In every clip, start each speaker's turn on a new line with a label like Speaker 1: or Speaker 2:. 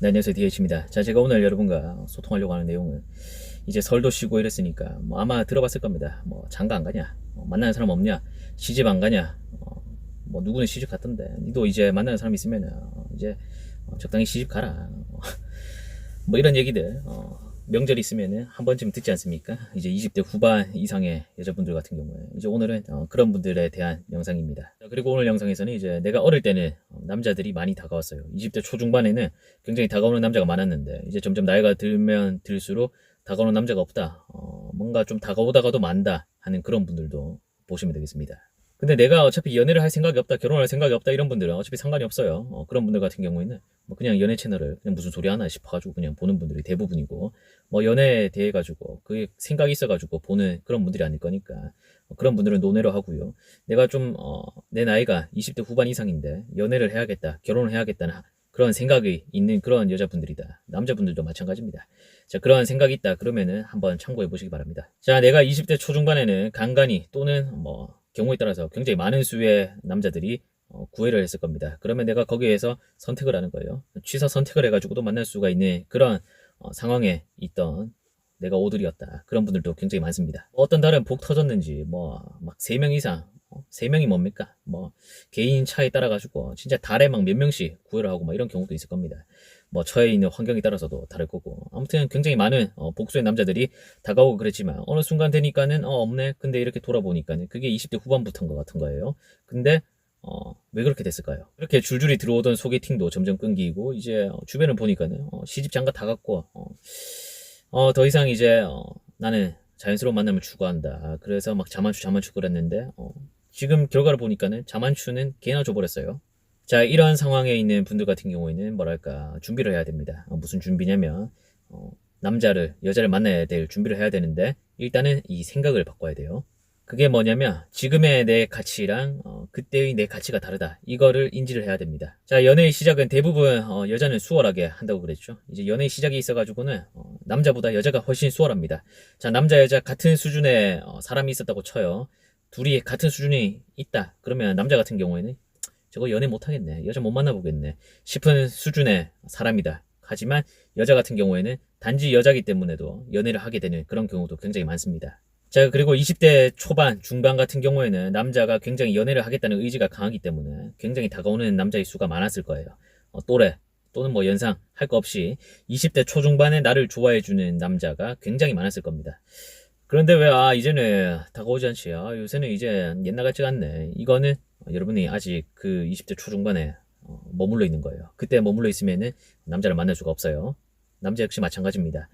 Speaker 1: 네, 안녕하세요. DH입니다. 자, 제가 오늘 여러분과 소통하려고 하는 내용은 이제 설도 쉬고 이랬으니까 뭐 아마 들어봤을 겁니다. 뭐 장가 안 가냐? 만나는 사람 없냐? 시집 안 가냐? 뭐 누구는 시집 갔던데 니도 이제 만나는 사람 있으면 이제 적당히 시집 가라. 뭐 이런 얘기들 명절이 있으면은 한 번쯤 듣지 않습니까? 이제 20대 후반 이상의 여자분들 같은 경우에 이제 오늘은 그런 분들에 대한 영상입니다. 그리고 오늘 영상에서는 이제 내가 어릴 때는 남자들이 많이 다가왔어요. 20대 초중반에는 굉장히 다가오는 남자가 많았는데 이제 점점 나이가 들면 들수록 다가오는 남자가 없다. 뭔가 좀 다가오다가도 만다 하는 그런 분들도 보시면 되겠습니다. 근데 내가 어차피 연애를 할 생각이 없다, 결혼할 생각이 없다 이런 분들은 어차피 상관이 없어요. 그런 분들 같은 경우에는 뭐 그냥 연애 채널을 그냥 무슨 소리 하나 싶어가지고 그냥 보는 분들이 대부분이고, 뭐 연애에 대해 가지고 그게 생각이 있어가지고 보는 그런 분들이 아닐 거니까 그런 분들은 논외로 하고요. 내가 좀 내 나이가 20대 후반 이상인데 연애를 해야겠다, 결혼을 해야겠다는 그런 생각이 있는 그런 여자분들이다. 남자분들도 마찬가지입니다. 자, 그런 생각이 있다 그러면은 한번 참고해 보시기 바랍니다. 자, 내가 20대 초중반에는 간간히 또는 뭐 경우에 따라서 굉장히 많은 수의 남자들이 구애를 했을 겁니다. 그러면 내가 거기에서 선택을 하는 거예요. 취사 선택을 해가지고도 만날 수가 있는 그런 상황에 있던 내가 오들이었다. 그런 분들도 굉장히 많습니다. 어떤 달은 복 터졌는지 뭐 막 3명 이상, 3명이 뭡니까? 뭐 개인 차에 따라 가지고 진짜 달에 막 몇 명씩 구애를 하고 막 이런 경우도 있을 겁니다. 뭐 처해 있는 환경에 따라서도 다를 거고, 아무튼 굉장히 많은 복수의 남자들이 다가오고 그랬지만 어느 순간 되니까는 없네. 근데 이렇게 돌아보니까는 그게 20대 후반부터인 것 같은 거예요. 근데 왜 그렇게 됐을까요? 이렇게 줄줄이 들어오던 소개팅도 점점 끊기고 이제 주변을 보니까는 시집 장가 다 갔고 더 이상 이제 나는 자연스러운 만남을 추구한다. 그래서 막 자만추 그랬는데 지금 결과를 보니까는 자만추는 개나 줘버렸어요. 자, 이러한 상황에 있는 분들 같은 경우에는 뭐랄까 준비를 해야 됩니다. 무슨 준비냐면 남자를 여자를 만나야 될 준비를 해야 되는데 일단은 이 생각을 바꿔야 돼요. 그게 뭐냐면 지금의 내 가치랑 그때의 내 가치가 다르다. 이거를 인지를 해야 됩니다. 자, 연애의 시작은 대부분 여자는 수월하게 한다고 그랬죠. 이제 연애의 시작이 있어가지고는 남자보다 여자가 훨씬 수월합니다. 자, 남자 여자 같은 수준의 사람이 있었다고 쳐요. 둘이 같은 수준이 있다. 그러면 남자 같은 경우에는 저거 연애 못하겠네, 여자 못 만나보겠네 싶은 수준의 사람이다. 하지만 여자 같은 경우에는 단지 여자기 때문에도 연애를 하게 되는 그런 경우도 굉장히 많습니다. 자, 그리고 20대 초반, 중반 같은 경우에는 남자가 굉장히 연애를 하겠다는 의지가 강하기 때문에 굉장히 다가오는 남자의 수가 많았을 거예요. 또래 또는 뭐 연상 할 거 없이 20대 초중반에 나를 좋아해주는 남자가 굉장히 많았을 겁니다. 그런데 왜 이제는 다가오지 않지? 요새는 이제 옛날 같지가 않네. 이거는 여러분이 아직 그 20대 초중반에 머물러 있는 거예요. 그때 머물러 있으면은 남자를 만날 수가 없어요. 남자 역시 마찬가지입니다.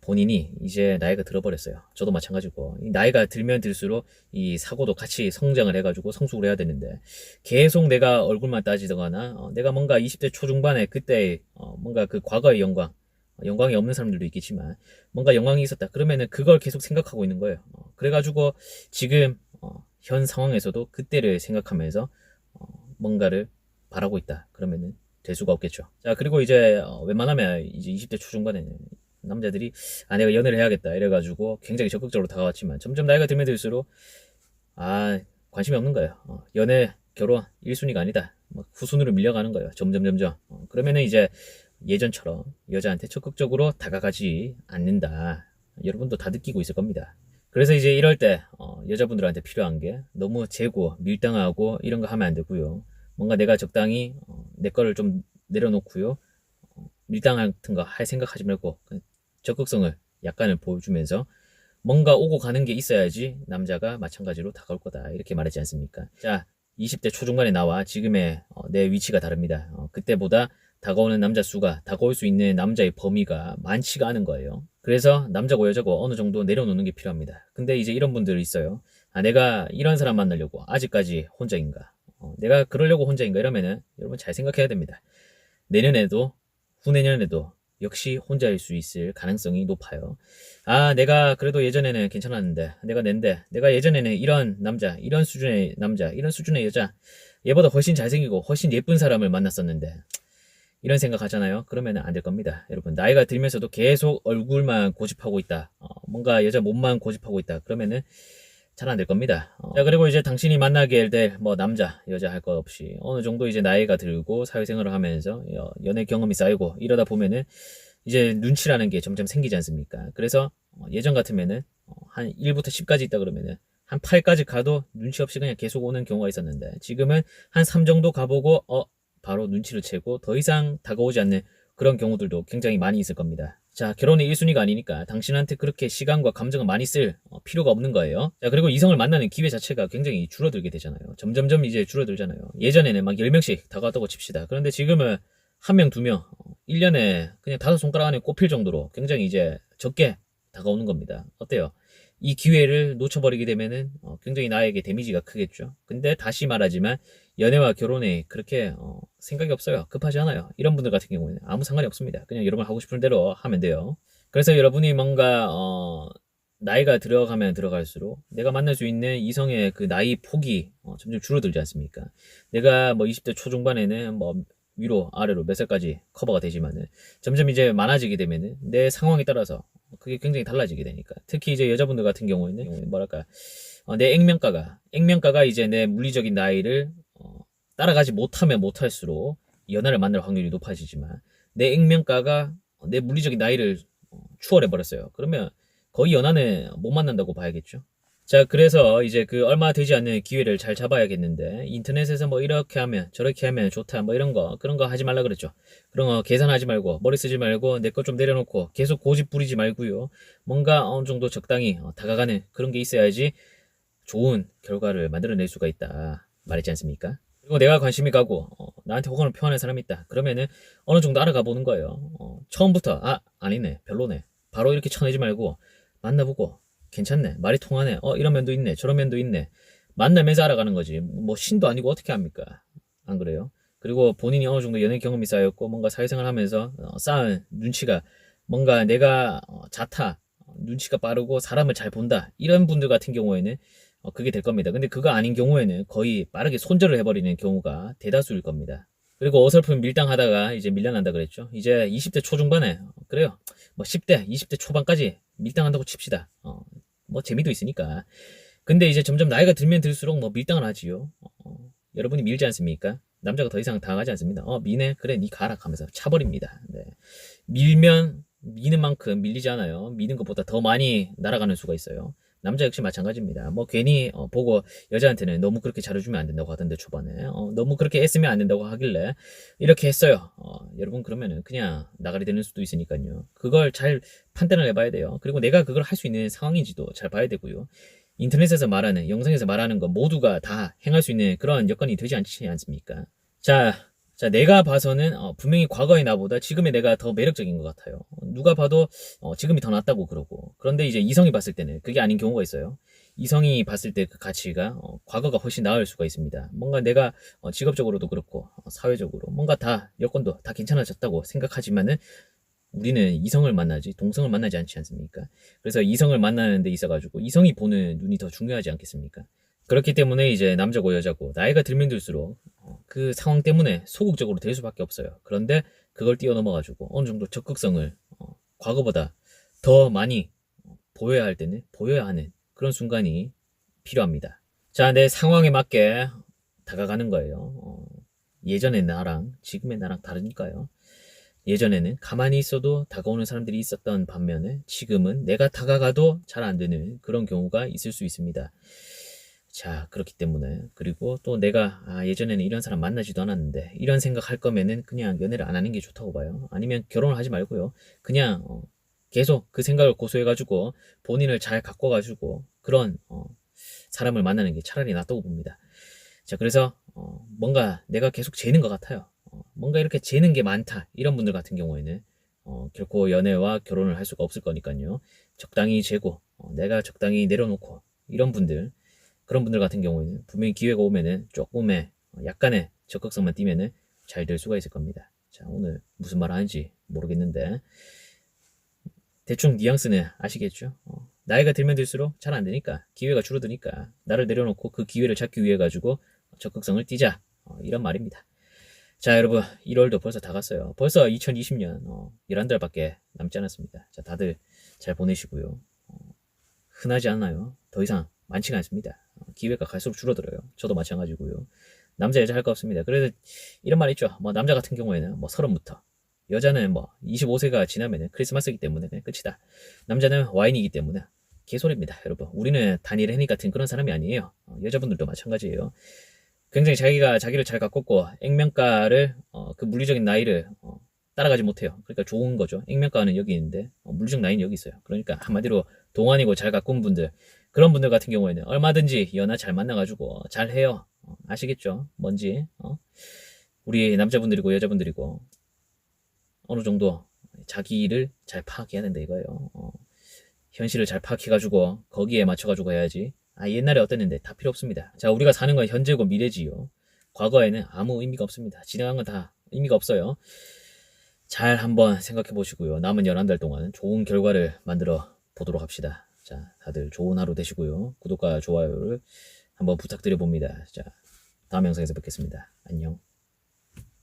Speaker 1: 본인이 이제 나이가 들어버렸어요. 저도 마찬가지고 나이가 들면 들수록 이 사고도 같이 성장을 해가지고 성숙을 해야 되는데 계속 내가 얼굴만 따지거나 내가 뭔가 20대 초중반에 그때 뭔가 그 과거의 영광이 없는 사람들도 있겠지만 뭔가 영광이 있었다 그러면은 그걸 계속 생각하고 있는 거예요. 그래가지고 지금 현 상황에서도 그때를 생각하면서 뭔가를 바라고 있다 그러면은 될 수가 없겠죠. 자, 그리고 이제 웬만하면 이제 20대 초중반에는 남자들이 내가 연애를 해야겠다 이래가지고 굉장히 적극적으로 다가왔지만 점점 나이가 들면 들수록 관심이 없는 거예요. 연애 결혼 1순위가 아니다, 막 후순위로 밀려가는 거예요. 점점 그러면은 이제 예전처럼 여자한테 적극적으로 다가가지 않는다. 여러분도 다 느끼고 있을 겁니다. 그래서 이제 이럴 때 여자분들한테 필요한 게 너무 재고 밀당하고 이런 거 하면 안 되고요. 뭔가 내가 적당히 내 거를 좀 내려놓고요. 밀당 같은 거 할 생각하지 말고 적극성을 약간을 보여주면서 뭔가 오고 가는 게 있어야지 남자가 마찬가지로 다가올 거다 이렇게 말하지 않습니까? 자, 20대 초중반에 나와 지금의 내 위치가 다릅니다. 그때보다 다가오는 남자 수가, 다가올 수 있는 남자의 범위가 많지가 않은 거예요. 그래서 남자고 여자고 어느 정도 내려놓는 게 필요합니다. 근데 이제 이런 분들이 있어요. 내가 이런 사람 만나려고 아직까지 혼자인가? 내가 그러려고 혼자인가? 이러면은 여러분 잘 생각해야 됩니다. 내년에도 후내년에도 역시 혼자일 수 있을 가능성이 높아요. 내가 그래도 예전에는 괜찮았는데, 내가 예전에는 이런 남자, 이런 수준의 남자, 이런 수준의 여자, 얘보다 훨씬 잘생기고 훨씬 예쁜 사람을 만났었는데, 이런 생각 하잖아요. 그러면 안 될 겁니다. 여러분, 나이가 들면서도 계속 얼굴만 고집하고 있다. 뭔가 여자 몸만 고집하고 있다. 그러면은 잘 안 될 겁니다. 자, 그리고 이제 당신이 만나게 될 뭐 남자, 여자 할 것 없이 어느 정도 이제 나이가 들고 사회생활을 하면서 연애 경험이 쌓이고 이러다 보면은 이제 눈치라는 게 점점 생기지 않습니까? 그래서 예전 같으면은 한 1부터 10까지 있다 그러면은 한 8까지 가도 눈치 없이 그냥 계속 오는 경우가 있었는데 지금은 한 3 정도 가보고 바로 눈치를 채고 더 이상 다가오지 않는 그런 경우들도 굉장히 많이 있을 겁니다. 자, 결혼이 1순위가 아니니까 당신한테 그렇게 시간과 감정을 많이 쓸 필요가 없는 거예요. 자, 그리고 이성을 만나는 기회 자체가 굉장히 줄어들게 되잖아요. 점점점 이제 줄어들잖아요. 예전에는 막 10명씩 다가왔다고 칩시다. 그런데 지금은 1명, 2명, 1년에 그냥 5손가락 안에 꼽힐 정도로 굉장히 이제 적게 다가오는 겁니다. 어때요? 이 기회를 놓쳐버리게 되면은 굉장히 나에게 데미지가 크겠죠. 근데 다시 말하지만 연애와 결혼에 그렇게 생각이 없어요. 급하지 않아요. 이런 분들 같은 경우에는 아무 상관이 없습니다. 그냥 여러분 하고 싶은 대로 하면 돼요. 그래서 여러분이 뭔가 나이가 들어가면 들어갈수록 내가 만날 수 있는 이성의 그 나이 폭이 점점 줄어들지 않습니까? 내가 뭐 20대 초중반에는 뭐 위로 아래로 몇 살까지 커버가 되지만은 점점 이제 많아지게 되면은 내 상황에 따라서 그게 굉장히 달라지게 되니까 특히 이제 여자분들 같은 경우에는 뭐랄까 내 액면가가 이제 내 물리적인 나이를 따라가지 못하면 못할수록 연하를 만날 확률이 높아지지만 내 액면가가 내 물리적인 나이를 추월해 버렸어요. 그러면 거의 연하는 못 만난다고 봐야겠죠. 자, 그래서 이제 그 얼마 되지 않는 기회를 잘 잡아야겠는데 인터넷에서 뭐 이렇게 하면 저렇게 하면 좋다 뭐 이런 거 그런 거 하지 말라 그랬죠. 그런 거 계산하지 말고 머리 쓰지 말고 내 것 좀 내려놓고 계속 고집 부리지 말고요. 뭔가 어느 정도 적당히 다가가는 그런 게 있어야지 좋은 결과를 만들어낼 수가 있다 말했지 않습니까? 그리고 내가 관심이 가고 나한테 호감을 표하는 사람이 있다. 그러면은 어느 정도 알아가 보는 거예요. 처음부터 아니네 별로네 바로 이렇게 쳐내지 말고 만나보고 괜찮네 말이 통하네 이런 면도 있네 저런 면도 있네 만나면서 알아가는 거지 뭐 신도 아니고 어떻게 합니까? 안 그래요? 그리고 본인이 어느 정도 연애 경험이 쌓였고 뭔가 사회생활 하면서 쌓은 눈치가 뭔가 내가 자타 눈치가 빠르고 사람을 잘 본다 이런 분들 같은 경우에는 그게 될 겁니다. 근데 그거 아닌 경우에는 거의 빠르게 손절을 해버리는 경우가 대다수일 겁니다. 그리고 어설픈 밀당하다가 이제 밀려난다 그랬죠. 이제 20대 초중반에 그래요. 뭐 10대, 20대 초반까지 밀당한다고 칩시다. 뭐 재미도 있으니까. 근데 이제 점점 나이가 들면 들수록 뭐 밀당을 하지요. 여러분이 밀지 않습니까? 남자가 더 이상 당하지 않습니다. 미네 그래 니 가라 하면서 차버립니다. 네. 밀면 미는 만큼 밀리지 않아요. 미는 것보다 더 많이 날아가는 수가 있어요. 남자 역시 마찬가지입니다. 뭐 괜히 보고 여자한테는 너무 그렇게 잘해주면 안 된다고 하던데 초반에 너무 그렇게 애쓰면 안 된다고 하길래 이렇게 했어요. 여러분 그러면은 그냥 나가리 되는 수도 있으니까요. 그걸 잘 판단을 해봐야 돼요. 그리고 내가 그걸 할 수 있는 상황인지도 잘 봐야 되고요. 인터넷에서 말하는 영상에서 말하는 거 모두가 다 행할 수 있는 그런 여건이 되지 않지 않습니까? 자, 내가 봐서는 분명히 과거의 나보다 지금의 내가 더 매력적인 것 같아요. 누가 봐도 지금이 더 낫다고 그러고. 그런데 이제 이성이 봤을 때는 그게 아닌 경우가 있어요. 이성이 봤을 때 그 가치가 과거가 훨씬 나을 수가 있습니다. 뭔가 내가 직업적으로도 그렇고 사회적으로 뭔가 다 여건도 다 괜찮아졌다고 생각하지만은 우리는 이성을 만나지 동성을 만나지 않지 않습니까? 그래서 이성을 만나는 데 있어가지고 이성이 보는 눈이 더 중요하지 않겠습니까? 그렇기 때문에 이제 남자고 여자고 나이가 들면 들수록 그 상황 때문에 소극적으로 될 수밖에 없어요. 그런데 그걸 뛰어넘어가지고 어느 정도 적극성을 과거보다 더 많이 보여야 할 때는 보여야 하는 그런 순간이 필요합니다. 자, 내 상황에 맞게 다가가는 거예요. 예전의 나랑 지금의 나랑 다르니까요. 예전에는 가만히 있어도 다가오는 사람들이 있었던 반면에 지금은 내가 다가가도 잘 안 되는 그런 경우가 있을 수 있습니다. 자, 그렇기 때문에 그리고 또 내가 예전에는 이런 사람 만나지도 않았는데 이런 생각 할 거면은 그냥 연애를 안 하는 게 좋다고 봐요. 아니면 결혼을 하지 말고요. 그냥 계속 그 생각을 고수해가지고 본인을 잘 가꿔가지고 그런 사람을 만나는 게 차라리 낫다고 봅니다. 자, 그래서 뭔가 내가 계속 재는 것 같아요. 뭔가 이렇게 재는 게 많다 이런 분들 같은 경우에는 결코 연애와 결혼을 할 수가 없을 거니까요. 적당히 재고 내가 적당히 내려놓고 이런 분들 그런 분들 같은 경우에는 분명히 기회가 오면은 조금의 약간의 적극성만 띄면은 잘 될 수가 있을 겁니다. 자, 오늘 무슨 말 하는지 모르겠는데 대충 뉘앙스는 아시겠죠? 나이가 들면 들수록 잘 안 되니까 기회가 줄어드니까 나를 내려놓고 그 기회를 찾기 위해 가지고 적극성을 띄자 이런 말입니다. 자, 여러분 1월도 벌써 다 갔어요. 벌써 2020년 11달밖에 남지 않았습니다. 자, 다들 잘 보내시고요. 흔하지 않아요. 더 이상 많지가 않습니다. 기회가 갈수록 줄어들어요. 저도 마찬가지고요. 남자 여자 할 거 없습니다. 그래서 이런 말 있죠. 뭐 남자 같은 경우에는 뭐 30부터, 여자는 뭐 25세가 지나면은 크리스마스이기 때문에 그냥 끝이다. 남자는 와인이기 때문에 개소리입니다, 여러분. 우리는 다니엘 헤니 같은 그런 사람이 아니에요. 여자분들도 마찬가지예요. 굉장히 자기가 자기를 잘 가꿨고 액면가를 그 물리적인 나이를 따라가지 못해요. 그러니까 좋은 거죠. 액면가는 여기 있는데 물리적 나이는 여기 있어요. 그러니까 한마디로 동안이고 잘 가꾼 분들, 그런 분들 같은 경우에는 얼마든지 연하 잘 만나가지고 잘 해요. 아시겠죠? 뭔지. 우리 남자분들이고 여자분들이고 어느 정도 자기를 잘 파악해야 된다 이거예요. 현실을 잘 파악해가지고 거기에 맞춰가지고 해야지. 옛날에 어땠는데 다 필요 없습니다. 자, 우리가 사는 건 현재고 미래지요. 과거에는 아무 의미가 없습니다. 지나간 건 다 의미가 없어요. 잘 한번 생각해 보시고요. 남은 11달 동안 좋은 결과를 만들어 보도록 합시다. 자, 다들 좋은 하루 되시고요. 구독과 좋아요를 한번 부탁드려 봅니다. 자, 다음 영상에서 뵙겠습니다. 안녕.